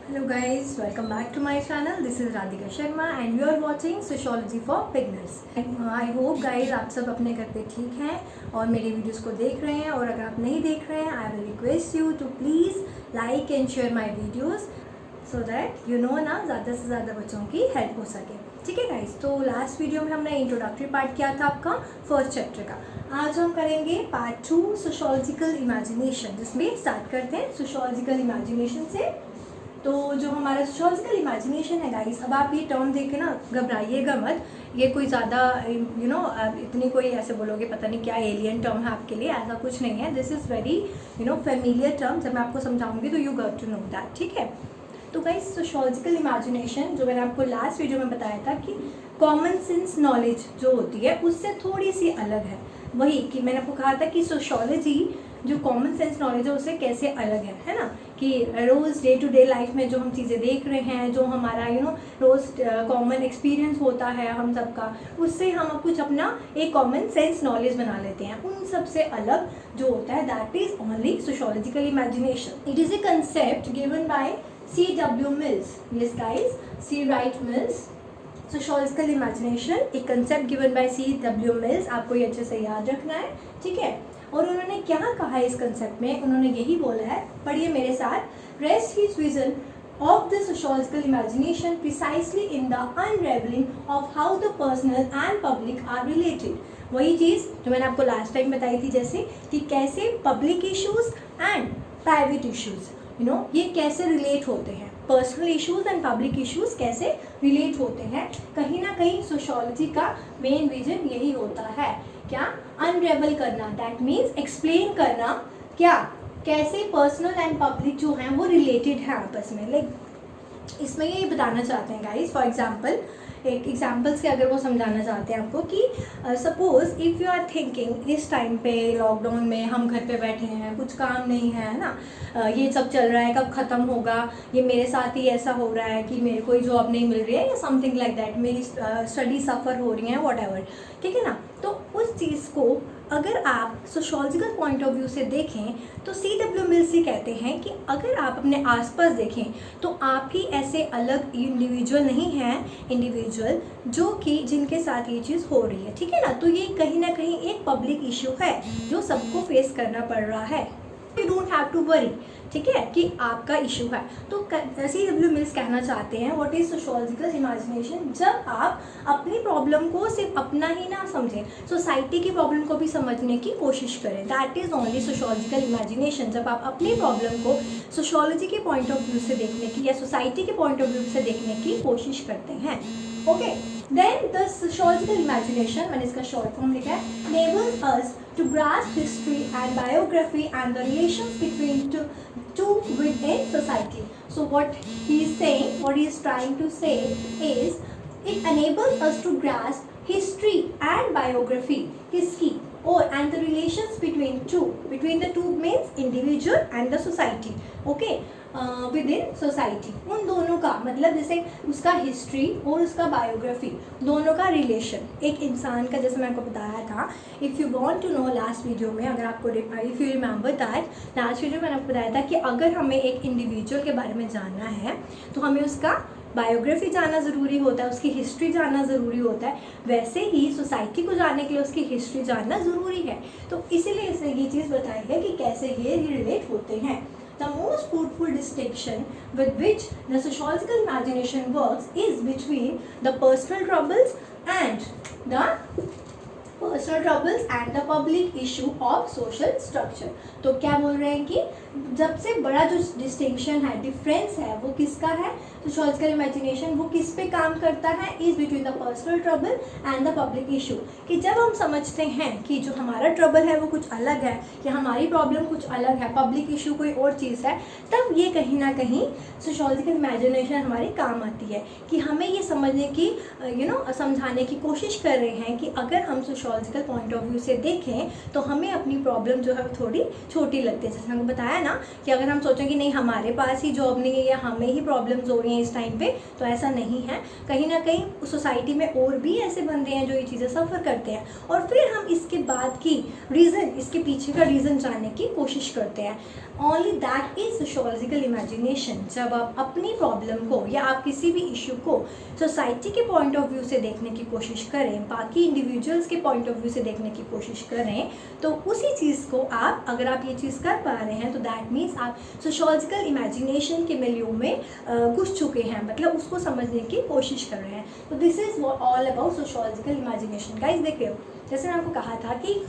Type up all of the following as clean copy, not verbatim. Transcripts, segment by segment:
Hello guys, welcome back to my channel. This is Radhika Sharma and you are watching Sociology for Beginners. I hope guys आप सब अपने घर पे ठीक हैं और मेरी वीडियोस को देख रहे हैं, और अगर आप नहीं देख रहे हैं I will request you to please like and share my videos so that you know ना ज़्यादा से ज़्यादा बच्चों की हेल्प हो सके। ठीक है गाइज, तो लास्ट वीडियो में हमने इंट्रोडक्टरी पार्ट किया था आपका फर्स्ट चैप्टर का। आज हम करेंगे पार्ट 2 सोशोलॉजिकल इमेजिनेशन, जिसमें स्टार्ट करते हैं सोशोलॉजिकल इमेजिनेशन से। तो जो हमारा सोशोलॉजिकल इमेजिनेशन है गाइस, अब आप ये टर्म देख के ना घबराइएगा मत, ये कोई ज़्यादा इतनी कोई ऐसे बोलोगे पता नहीं क्या एलियन टर्म है आपके लिए, ऐसा कुछ नहीं है। This is very familiar term. जब मैं आपको समझाऊंगी तो you got to know that. ठीक है, तो गाइस सोशोलॉजिकल इमेजिनेशन जो मैंने आपको लास्ट वीडियो में बताया था कि कॉमन सेंस नॉलेज जो होती है उससे थोड़ी सी अलग है। वही कि मैंने आपको कहा था कि सोशोलॉजी जो कॉमन सेंस नॉलेज है उससे कैसे अलग है ना, कि रोज़ डे टू डे लाइफ में जो हम चीज़ें देख रहे हैं, जो हमारा रोज़ कॉमन एक्सपीरियंस होता है हम सबका, उससे हम कुछ अपना एक कॉमन सेंस नॉलेज बना लेते हैं। उन सबसे अलग जो होता है that is only sociological imagination. It is a concept given by C.W. Mills. Yes guys, C. Wright Mills. Sociological imagination एक concept given by C.W. Mills, आपको ये अच्छे से याद रखना है। ठीक है, और उन्होंने क्या कहा है इस कंसेप्ट में, उन्होंने यही बोला है, पढ़िए मेरे साथ। Rest his vision of the sociological imagination precisely in the unraveling of how the personal and public are related। वही चीज़ जो मैंने आपको लास्ट टाइम बताई थी, जैसे कि कैसे public issues and private issues ये कैसे रिलेट होते हैं, personal issues and public issues कैसे रिलेट होते हैं। कहीं ना कहीं सोशोलॉजी का मेन विजन यही होता है, क्या, अनरेबल करना, दैट मीन्स एक्सप्लेन करना, क्या कैसे पर्सनल एंड पब्लिक जो हैं वो रिलेटेड हैं आपस में। लाइक इसमें ये बताना चाहते हैं गाइस, फॉर एग्जांपल एक एग्जांपल से अगर वो समझाना चाहते हैं आपको कि suppose if you are thinking इस टाइम पे लॉकडाउन में हम घर पे बैठे हैं, कुछ काम नहीं है ना, ये सब चल रहा है, कब ख़त्म होगा, ये मेरे साथ ही ऐसा हो रहा है कि मेरे कोई जॉब नहीं मिल रही है या समथिंग लाइक दैट, मेरी स्टडी सफ़र हो रही है, वॉट एवर। ठीक है ना, तो उस चीज़ को अगर आप सोशोलॉजिकल पॉइंट ऑफ व्यू से देखें तो C.W. मिल्स ये कहते हैं कि अगर आप अपने आसपास देखें तो आप ही ऐसे अलग इंडिविजुअल नहीं हैं, इंडिविजुअल जो कि जिनके साथ ये चीज़ हो रही है। ठीक है ना, तो ये कहीं ना कहीं एक पब्लिक इशू है जो सबको फेस करना पड़ रहा है। You don't have to worry, ठीक है, कि आपका इशू है। तो C.W. मिल्स कहना चाहते हैं व्हाट इज सोशोलॉजिकल इमेजिनेशन, जब आप अपनी प्रॉब्लम को सिर्फ अपना ही ना समझें, सोसाइटी की प्रॉब्लम को भी समझने की कोशिश करें, that is only sociological imagination. जब आप अपनी प्रॉब्लम को सोशोलॉजी के पॉइंट ऑफ व्यू से देखने की या सोसाइटी के पॉइंट ऑफ व्यू से देखने की कोशिश करते हैं। Okay, then the sociological imagination, मैंने इसका शॉर्ट फॉर्म लिखा है, enables us to grasp history and biography and the relations between two within society. So what he is saying, what he is trying to say is it enables us to grasp history and biography, किसकी, and the relations between the two means individual and the society, okay, within society। उन दोनों का मतलब जैसे उसका history और उसका biography दोनों का रिलेशन, एक इंसान का, जैसे मैं आपको बताया था, if you want to know last video में, अगर आपको if you remember that last video मैंने आपको बताया था कि अगर हमें एक इंडिविजुअल के बारे में जानना है तो हमें उसका बायोग्राफी जानना ज़रूरी होता है, उसकी हिस्ट्री जानना ज़रूरी होता है। वैसे ही सोसाइटी को जानने के लिए उसकी हिस्ट्री जानना ज़रूरी है। तो इसीलिए इसने ये चीज़ बताई है कि कैसे ये रिलेट होते हैं। The most fruitful distinction with which the sociological imagination works is between the personal troubles and the public issue of social structure। तो क्या बोल रहे हैं कि सबसे बड़ा जो डिस्टिंक्शन है, डिफरेंस है, वो किसका है, सोशोलॉजिकल इमेजिनेशन वो किस पे काम करता है, is between the personal trouble and the public issue. कि जब हम समझते हैं कि जो हमारा ट्रबल है वो कुछ अलग है या हमारी प्रॉब्लम कुछ अलग है, पब्लिक इशू कोई और चीज़ है, तब ये कहीं ना कहीं सोशोलॉजिकल इमेजिनेशन हमारे काम आती है कि हमें ये समझने की समझाने की कोशिश कर रहे हैं कि अगर हम sociological sociological point of view से देखें तो हमें अपनी प्रॉब्लम जो है वो थोड़ी छोटी लगती है। जैसे मैंने बताया ना कि अगर हम सोचें कि नहीं हमारे पास ही जॉब नहीं है या हमें ही प्रॉब्लम्स हो रही हैं इस टाइम पे, तो ऐसा नहीं है। कहीं ना कहीं सोसाइटी में और भी ऐसे बंदे हैं जो ये चीज़ें सफ़र करते हैं, और फिर हम इसके बाद की रीज़न, इसके पीछे का रीज़न जानने की कोशिश करते हैं। Only that is sociological imagination. जब आप अपनी प्रॉब्लम को या आप किसी भी इशू को सोसाइटी के पॉइंट ऑफ व्यू से देखने की कोशिश करें, बाकी इंडिविजुअल्स के पॉइंट ऑफ व्यू से देखने की कोशिश करें, तो उसी चीज़ को आप, अगर आप ये चीज़ कर पा रहे हैं तो दैट मीन्स आप सोशोलॉजिकल इमेजिनेशन के मिलियो में घुस चुके हैं, मतलब उसको समझने की कोशिश कर रहे हैं। तो this is all about sociological imagination. Guys देखिए, जैसे मैंने आपको कहा था कि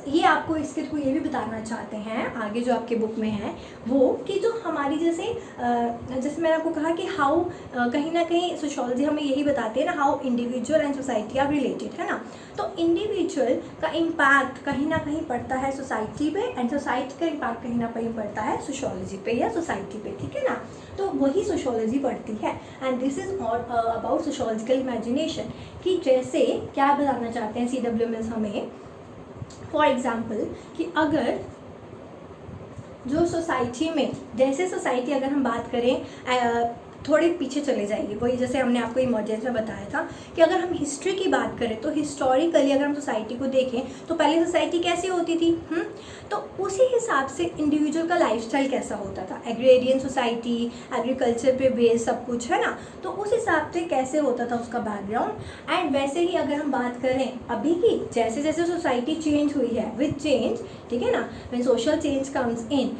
ये आपको इसके थ्रू ये भी बताना चाहते हैं आगे जो आपके बुक में है वो, कि जो हमारी जैसे मैंने आपको कहा कि हाउ कहीं ना कहीं सोशोलॉजी हमें यही बताती है ना, how individual and society are related, है ना। तो इंडिविजुअल का इम्पैक्ट कहीं ना कहीं पड़ता है सोसाइटी पे, एंड सोसाइटी का इम्पैक्ट कहीं ना कहीं पड़ता है सोशोलॉजी पे या सोसाइटी पे, ठीक है ना। तो वही सोशोलॉजी पढ़ती है, and this is about sociological imagination. कि जैसे क्या बताना चाहते हैं CWMS हमें, फॉर एग्जाम्पल कि अगर जो सोसाइटी में, जैसे सोसाइटी अगर हम बात करें थोड़े पीछे चले जाएंगे, वही जैसे हमने आपको इमरजेंस में बताया था कि अगर हम हिस्ट्री की बात करें तो हिस्टोरिकली अगर हम सोसाइटी को देखें तो पहले सोसाइटी कैसी होती थी, तो उसी हिसाब से इंडिविजुअल का लाइफस्टाइल कैसा होता था। एग्रेरियन सोसाइटी, एग्रीकल्चर पे बेस सब कुछ, है ना। तो उस हिसाब से कैसे होता था उसका बैकग्राउंड। एंड वैसे ही अगर हम बात करें अभी की, जैसे जैसे सोसाइटी चेंज हुई है विद चेंज, ठीक है ना, when social change comes in,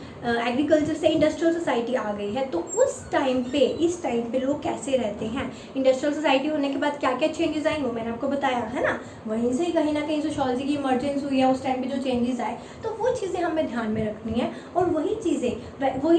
agriculture से इंडस्ट्रियल सोसाइटी आ गई है, तो उस टाइम पे, इस टाइम पे लोग कैसे रहते हैं, इंडस्ट्रियल सोसाइटी होने के बाद क्या क्या चेंजेस आए वो मैंने आपको बताया, है ना। वहीं से ही कहीं ना कहीं सोशोलॉजी की इमर्जेंस हुई है, उस टाइम पे जो चेंजेस आए, तो वो चीज़ें हमें ध्यान में रखनी है, और वही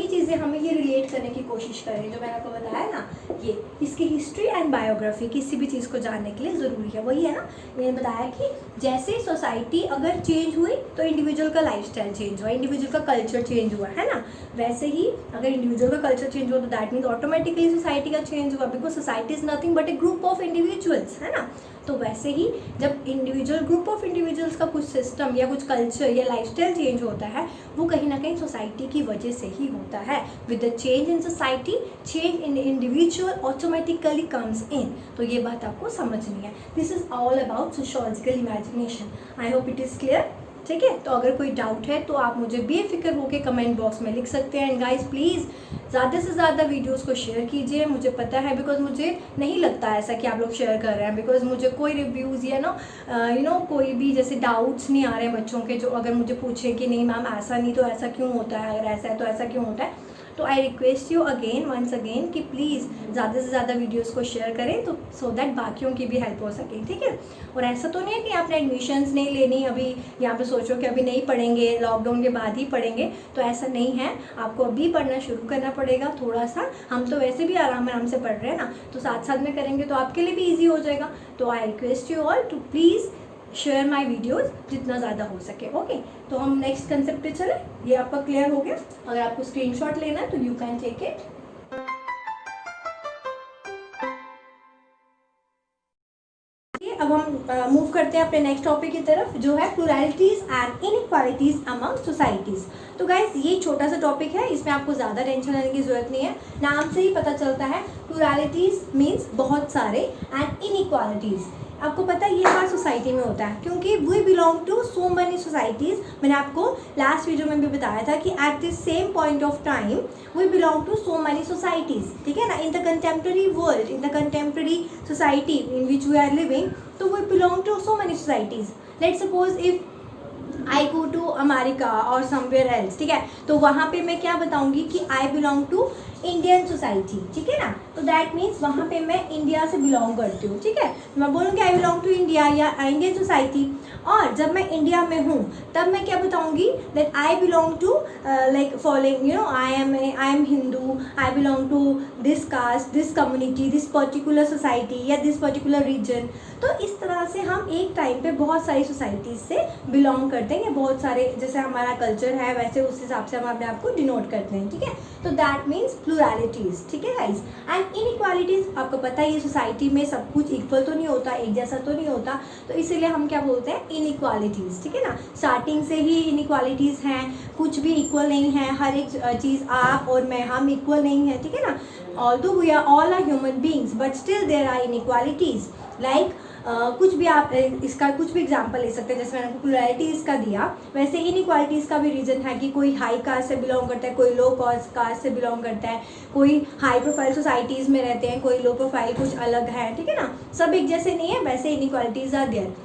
चीज़ें हमें ये रिलेट करने की कोशिश करें जो मैंने आपको बताया ना, ये इसकी हिस्ट्री एंड बायोग्राफी किसी भी चीज़ को जानने के लिए ज़रूरी है। वही है ना, मैंने बताया कि जैसे सोसाइटी अगर चेंज हुई तो इंडिविजुअल का लाइफस्टाइल चेंज हुआ, इंडिविजुअल का कल्चर चेंज हुआ, है ना। वैसे ही अगर इंडिविजुअल का कल्चर चेंज हुआ तो दैट मीन्स ऑटोमेटिकली सोसाइटी का चेंज हुआ, because society is nothing but A group of individuals, है ना। तो वैसे ही जब इंडिविजुअल, ग्रुप ऑफ इंडिविजुअल्स का कुछ सिस्टम या कुछ कल्चर या लाइफस्टाइल चेंज होता है, वो कहीं ना कहीं सोसाइटी की वजह से ही होता है। With the change in society, change in individual automatically comes in. तो ये बात आपको समझनी है। This is all about sociological imagination. I hope it is clear, ठीक है। तो अगर कोई डाउट है तो आप मुझे बेफिक्र होकर कमेंट बॉक्स में लिख सकते हैं। एंड गाइस प्लीज़ ज़्यादा से ज़्यादा वीडियोस को शेयर कीजिए। मुझे पता है, बिकॉज मुझे नहीं लगता ऐसा कि आप लोग शेयर कर रहे हैं, बिकॉज मुझे कोई रिव्यूज़ या कोई भी जैसे डाउट्स नहीं आ रहे हैं बच्चों के, जो अगर मुझे पूछे कि नहीं मैम ऐसा नहीं तो ऐसा क्यों होता है, अगर ऐसा है तो ऐसा क्यों होता है। तो I request you once again कि प्लीज़ ज़्यादा से ज़्यादा वीडियोस को शेयर करें, तो सो दैट बाकियों की भी हेल्प हो सके, ठीक है। और ऐसा तो नहीं है कि आपने एडमिशन्स नहीं लेनी अभी, यहाँ पे सोचो कि अभी नहीं पढ़ेंगे, लॉकडाउन के बाद ही पढ़ेंगे, तो ऐसा नहीं है। आपको अभी पढ़ना शुरू करना पड़ेगा थोड़ा सा। हम तो वैसे भी आराम से पढ़ रहे हैं ना, तो साथ साथ में करेंगे तो आपके लिए भी ईजी हो जाएगा। तो I request you all to please share my videos जितना ज़्यादा हो सके, ओके। तो हम नेक्स्ट कंसेप्ट पे चले। ये आपका क्लियर हो गया। अगर आपको स्क्रीनशॉट लेना है तो यू कैन टेक इट। अब हम मूव करते हैं अपने नेक्स्ट टॉपिक की तरफ, जो है प्लुरैलिटीज एंड इनइक्वालिटीज अमंग सोसाइटीज। तो गाइस ये छोटा सा टॉपिक है, इसमें आपको ज़्यादा टेंशन लेने की जरूरत नहीं है। नाम से ही पता चलता है प्लुरैलिटीज मीन्स बहुत सारे, एंड इनइक्वालिटीज आपको पता है ये हर सोसाइटी में होता है, क्योंकि we belong to so many societies. मैंने आपको लास्ट वीडियो में भी बताया था कि at the same point of time we belong to so many societies, ठीक है ना। In the contemporary world, in the contemporary society in which we are living, तो we belong to so many societies. Let's suppose if I go to America और somewhere else, ठीक है, तो वहाँ पे मैं क्या बताऊँगी कि I belong to Indian society, ठीक है ना। तो दैट मीन्स वहाँ पे मैं इंडिया से बिलोंग करती हूँ, ठीक है। मैं बोलूँगी आई बिलोंग टू इंडिया या इंडियन सोसाइटी। और जब मैं इंडिया में हूँ तब मैं क्या बताऊँगी, that I belong to like following, I am Hindu, I belong to this caste, this community, this particular society या दिस पर्टिकुलर रीजन। तो इस तरह से हम एक टाइम पे बहुत सारी सोसाइटीज़ से बिलोंग करते हैं, बहुत सारे, जैसे हमारा कल्चर है वैसे उस हिसाब से हम अपने आप को डिनोट करते हैं, ठीक है। तो दैट मीन्स प्लुरलिटीज, ठीक है गाइस। एंड इनइक्वालिटीज, आपको पता है ये सोसाइटी में सब कुछ इक्वल तो नहीं होता, एक जैसा तो नहीं होता, तो इसीलिए हम क्या बोलते हैं, इनइक्वालिटीज, ठीक है ना। स्टार्टिंग से ही इनइक्वालिटीज हैं, कुछ भी इक्वल नहीं है, हर एक चीज़ आप और मैं, हम इक्वल नहीं है, ठीक है ना। Although we are all are human beings but still there are inequalities. Like कुछ भी आप इसका कुछ भी एग्जांपल ले सकते हैं, जैसे मैंने आपको प्लुरलिटीज़ का दिया, वैसे इनइक्वालिटीज़ का भी रीज़न है कि कोई हाई कास्ट से बिलोंग करता है, कोई लो कास्ट से बिलोंग करता है, कोई हाई प्रोफाइल सोसाइटीज़ में रहते हैं, कोई लो प्रोफाइल, कुछ अलग है, ठीक है ना। सब एक जैसे नहीं है, वैसे इनइक्वालिटीज़ आर देयर।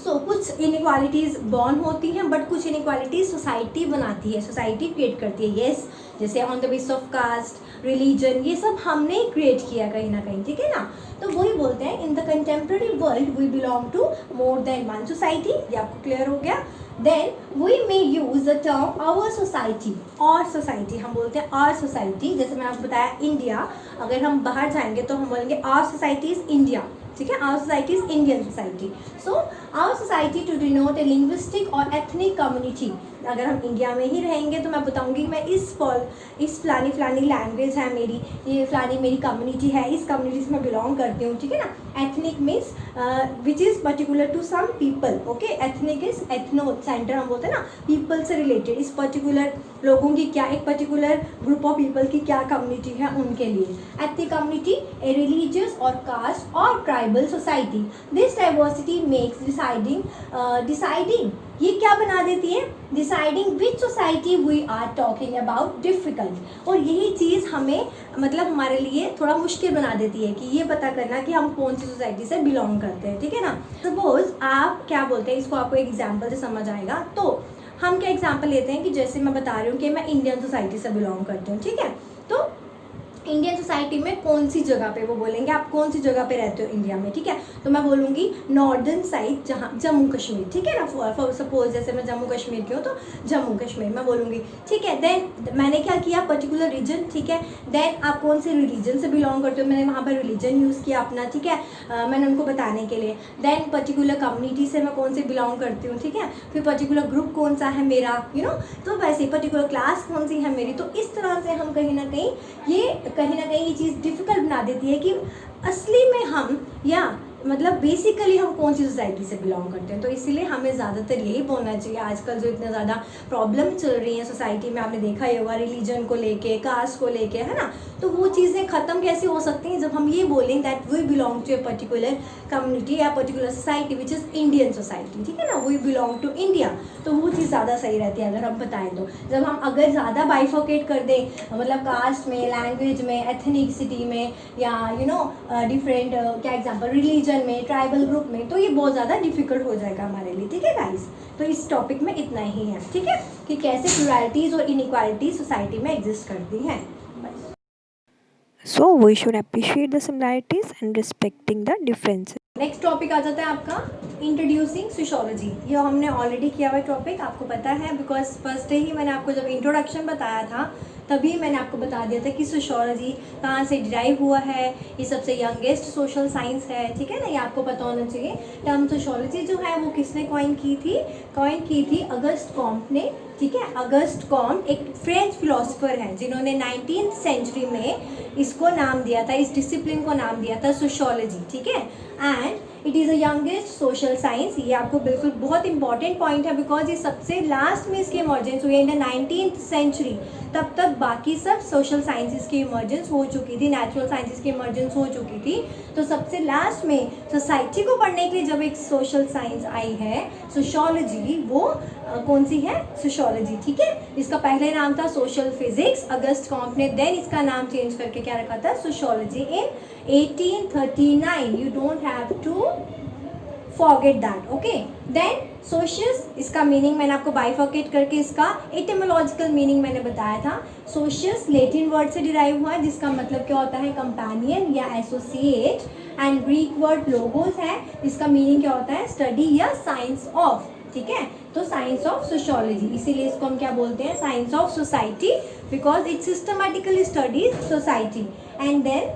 सो कुछ इनइक्वालिटीज़ बॉर्न होती हैं, बट कुछ इनइक्वालिटीज़ सोसाइटी बनाती है, सोसाइटी क्रिएट करती है। येस, जैसे on the basis of caste, religion, ये सब हमने ही क्रिएट किया कहीं ना कहीं, ठीक है ना। तो वही बोलते हैं, in the contemporary world we belong to more than one society. ये आपको क्लियर हो गया। Then we may use the term our society, और सोसाइटी हम बोलते हैं आवर सोसाइटी। जैसे मैंने आपको बताया इंडिया, अगर हम बाहर जाएंगे तो हम बोलेंगे आवर सोसाइटी इज इंडिया, ठीक है। Our society is Indian society. So our society to denote a linguistic और एथनिक कम्युनिटी। अगर हम इंडिया में ही रहेंगे तो मैं बताऊंगी मैं इस फलानी लैंग्वेज है मेरी, ये फलानी मेरी कम्युनिटी है, इस कम्युनिटी से मैं बिलोंग करती हूँ, ठीक है ना। Ethnic means which is particular to some people, okay. Ethnic is ethno centre, हम बोलते हैं ना, पीपल से रिलेटेड, इस पर्टिकुलर लोगों की क्या, एक पर्टिकुलर ग्रुप ऑफ पीपल की क्या कम्युनिटी है उनके लिए। एथनिक कम्युनिटी, ए रिलीजियस और कास्ट और tribal society. This diversity makes deciding, ये क्या बना देती है, deciding which society we are talking about difficult. और यही चीज़ हमें मतलब हमारे लिए थोड़ा मुश्किल बना देती है कि ये पता करना कि हम कौन सी सोसाइटी से बिलोंग करते हैं, ठीक है ना। सपोज आप क्या बोलते हैं, इसको आपको एक एग्जाम्पल से समझ आएगा। तो हम क्या एग्जाम्पल लेते हैं कि जैसे मैं बता रही हूँ कि मैं इंडियन सोसाइटी से बिलोंग करती हूँ, ठीक है। तो इंडियन सोसाइटी में कौन सी जगह पे, वो बोलेंगे आप कौन सी जगह पे रहते हो इंडिया में, ठीक है। तो मैं बोलूँगी नॉर्दर्न साइड, जहाँ जम्मू कश्मीर, ठीक है ना। सपोज जैसे मैं जम्मू कश्मीर की हूँ तो जम्मू कश्मीर मैं बोलूँगी, ठीक है। देन मैंने क्या किया, पर्टिकुलर रीजन, ठीक है। देन आप कौन से रिलीजन से बिलोंग करते हो, मैंने वहाँ पर रिलीजन यूज़ किया अपना, ठीक है, मैंने उनको बताने के लिए। देन पर्टिकुलर कम्युनिटी से मैं कौन से बिलोंग करती हूँ, ठीक है। फिर पर्टिकुलर ग्रुप कौन सा है मेरा, यू नो, तो वैसे पर्टिकुलर क्लास कौन सी है मेरी। तो इस तरह से हम कहीं ना कहीं ये चीज़ डिफ़िकल्ट बना देती है कि असली में हम या मतलब बेसिकली हम कौन सी सोसाइटी से बिलोंग करते हैं। तो इसीलिए हमें ज़्यादातर यही बोलना चाहिए। आजकल जो इतना ज़्यादा प्रॉब्लम चल रही है सोसाइटी में, आपने देखा ही होगा, रिलीजन को लेके, कास्ट को लेके, है ना। तो वो चीज़ें ख़त्म कैसे हो सकती हैं जब हम ये बोलें that we belong to a particular community या particular society which is Indian society, ठीक है ना। वी बिलोंग टू इंडिया, तो वो चीज़ ज़्यादा सही रहती है अगर हम बताएं तो। जब हम अगर ज़्यादा बाइफोकेट कर दें, मतलब कास्ट में, लैंग्वेज में, एथनिसिटी में, या यू नो डिफरेंट क्या एग्जाम्पल, रिलीजन में, ट्राइबल ग्रुप में, तो ये बहुत ज़्यादा डिफिकल्ट हो जाएगा हमारे लिए, ठीक है गाइस। तो इस टॉपिक में इतना ही है, ठीक है, कि कैसे प्लुरलिटीज़ और इनइक्वालिटीज सोसाइटी में एग्जिस्ट करती हैं। So we should appreciate the similarities and respecting the differences. Next topic आ जाता है आपका इंट्रोड्यूसिंग सोशियोलॉजी। ये हमने ऑलरेडी किया हुआ टॉपिक, आपको पता है, बिकॉज फर्स्ट डे ही मैंने आपको जब इंट्रोडक्शन बताया था तभी मैंने आपको बता दिया था कि सोशियोलॉजी कहाँ से डिराइव हुआ है। ये सबसे यंगेस्ट सोशल साइंस है, ठीक है ना, ये आपको पता होना चाहिए। टर्म सोशियोलॉजी जो है वो किसने कॉइन की थी अगस्ट कॉम्ट ने, ठीक है। अगस्ट कॉम्ट एक फ्रेंच फिलोसोफर है जिन्होंने 19th सेंचुरी में इसको नाम दिया था, इस डिसिप्लिन को नाम दिया था सोशियोलॉजी, ठीक है। And it is a youngest social science. ये आपको बिल्कुल बहुत इंपॉर्टेंट पॉइंट है, बिकॉज ये सबसे लास्ट में इसकी इमर्जेंस हुई है इन द 19th सेंचुरी। तब तक बाकी सब सोशल साइंसेस की इमर्जेंस हो चुकी थी, नेचुरल साइंसेस की इमर्जेंस हो चुकी थी। तो सबसे लास्ट में सोसाइटी को पढ़ने के लिए जब एक सोशल साइंस आई है सोशियोलॉजी, वो कौन सी है, सोशियोलॉजी, ठीक है। इसका पहले नाम था सोशल फिजिक्स, अगस्ट कॉम्ट ने देन इसका नाम चेंज करके क्या रखा था, sociology, in 1839। You don't have to forget that, okay. Then socius, इसका मीनिंग मैंने आपको बाइफर्केट करके इसका एटिमोलॉजिकल मीनिंग मैंने बताया था। सोशियस लैटिन वर्ड से डिराइव हुआ है जिसका मतलब क्या होता है, कंपेनियन या associate. And Greek word logos है, इसका मीनिंग क्या होता है, स्टडी या साइंस ऑफ, ठीक है। तो साइंस ऑफ सोशियोलॉजी, इसीलिए इसको हम क्या बोलते हैं, science of society, because it systematically studies society. And then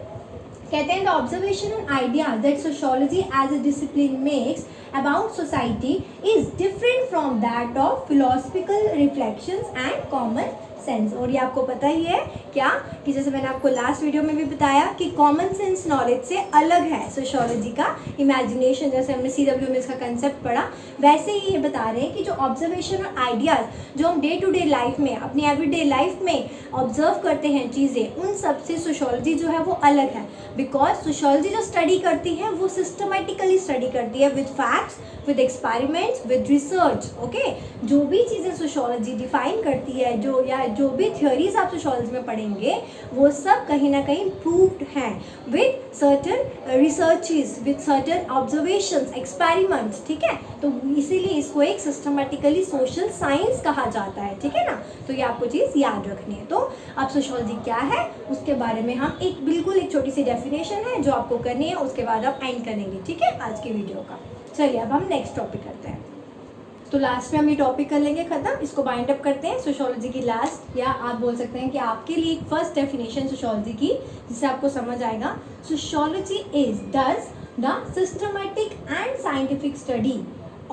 कहते हैं the observation and ideas that sociology as a discipline makes about society is different from that of philosophical reflections and common sense. और ये आपको पता ही है क्या कि जैसे मैंने आपको लास्ट वीडियो में भी बताया कि कॉमन सेंस नॉलेज से अलग है सोशियोलॉजी का इमेजिनेशन। जैसे हमने CW में इसका कंसेप्ट पढ़ा, वैसे ही ये बता रहे हैं कि जो ऑब्जर्वेशन और आइडियाज़ जो हम डे टू डे लाइफ में अपनी एवरीडे लाइफ में ऑब्जर्व करते हैं चीज़ें, उन सब से सोशियोलॉजी जो है वो अलग है। बिकॉज सोशियोलॉजी जो स्टडी करती है वो सिस्टमेटिकली स्टडी करती है with facts, with experiments, with research. Okay, जो भी चीज़ें सोशियोलॉजी डिफाइन करती है, जो भी थ्योरीज आप सोशियोलॉजी में पढ़ेंगे, वो सब कहीं ना कहीं प्रूव्ड हैं with certain researches, with certain observations, experiments. ठीक है, तो इसीलिए इसको एक सिस्टमेटिकली सोशल साइंस कहा जाता है। ठीक है ना, तो ये आपको चीज़ याद रखनी है। तो अब सोशियोलॉजी क्या है उसके बारे में हम एक छोटी सी डेफिनेशन है जो आपको करनी है, उसके बाद आप एंड करेंगे। ठीक है, आज की वीडियो का। चलिए अब हम नेक्स्ट टॉपिक करते हैं। तो लास्ट में हम ये टॉपिक कर लेंगे खत्म, इसको बाइंड अप करते हैं। सोशियोलॉजी की लास्ट, या आप बोल सकते हैं कि आपके लिए एक फर्स्ट डेफिनेशन सोशियोलॉजी की जिससे आपको समझ आएगा। सोशियोलॉजी इज दस the systematic and scientific study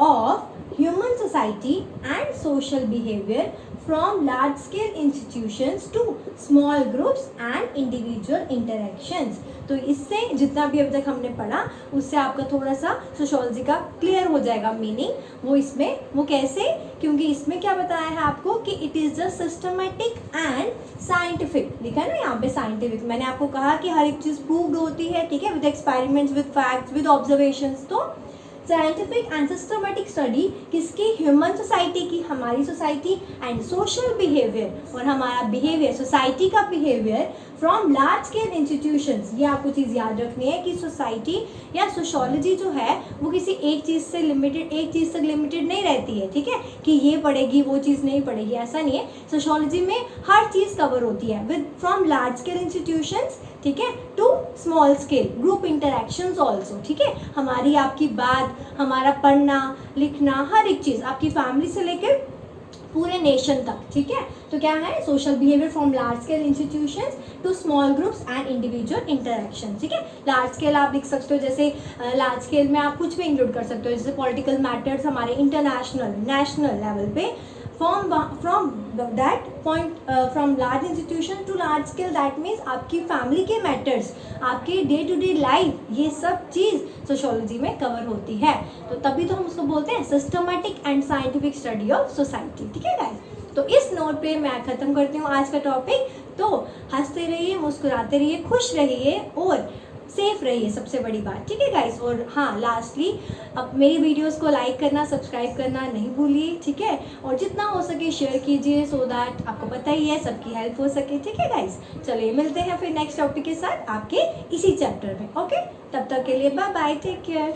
of human society and social behavior from large scale institutions to small groups and individual interactions। तो इससे जितना भी अभी तक हमने पढ़ा उससे आपका थोड़ा सा सोशियोलॉजी का क्लियर हो जाएगा मीनिंग। वो इसमें वो कैसे, क्योंकि इसमें क्या बताया है आपको कि it is the systematic and scientific, लिखा है ना यहाँ पे साइंटिफिक। मैंने आपको कहा कि हर एक चीज़ प्रूव्ड होती है, ठीक है, with experiments, with facts, with observations. तो साइंटिफिक एंड सिस्टमेटिक स्टडी किसकी, ह्यूमन सोसाइटी की, हमारी सोसाइटी, एंड सोशल बिहेवियर, और हमारा बिहेवियर, सोसाइटी का behaviour from large scale institutions. ये आपको चीज़ याद रखनी है कि सोसाइटी या सोशियोलॉजी जो है वो किसी एक चीज़ से लिमिटेड, एक चीज़ तक लिमिटेड नहीं रहती है। ठीक है, कि ये पढ़ेगी वो चीज़ नहीं पढ़ेगी, ऐसा नहीं है। सोशियोलॉजी में हर चीज़ कवर होती है with from large scale institutions, ठीक है, to small scale group interactions also. ठीक है, हमारी आपकी बात, हमारा पढ़ना लिखना, हर एक चीज़ आपकी फैमिली से लेकर पूरे नेशन तक। ठीक है, तो क्या है, social behaviour from large scale institutions to small groups and individual interaction. ठीक है, लार्ज स्केल आप लिख सकते हो, जैसे लार्ज स्केल में आप कुछ भी इंक्लूड कर सकते हो, जैसे पॉलिटिकल मैटर्स हमारे इंटरनेशनल, नेशनल लेवल पे। from that point from large institution to large scale, that means आपकी फैमिली के मैटर्स, आपके डे टू डे लाइफ, ये सब चीज़ सोशियोलॉजी में कवर होती है। तो तभी तो हम उसको बोलते हैं systematic and scientific study of society. ठीक है गाइस, तो इस नोट पे मैं ख़त्म करती हूँ आज का टॉपिक। तो हंसते रहिए, मुस्कुराते रहिए, खुश रहिए और सेफ रहिए, सबसे बड़ी बात। ठीक है गाइस, और हाँ लास्टली अब मेरी वीडियोस को लाइक करना, सब्सक्राइब करना नहीं भूलिए। ठीक है, और जितना हो सके शेयर कीजिए सो दैट आपको पता ही है सबकी हेल्प हो सके। ठीक है गाइस, चलिए मिलते हैं फिर नेक्स्ट टॉपिक के साथ आपके इसी चैप्टर में। ओके, तब तक के लिए बाय बाय, टेक केयर।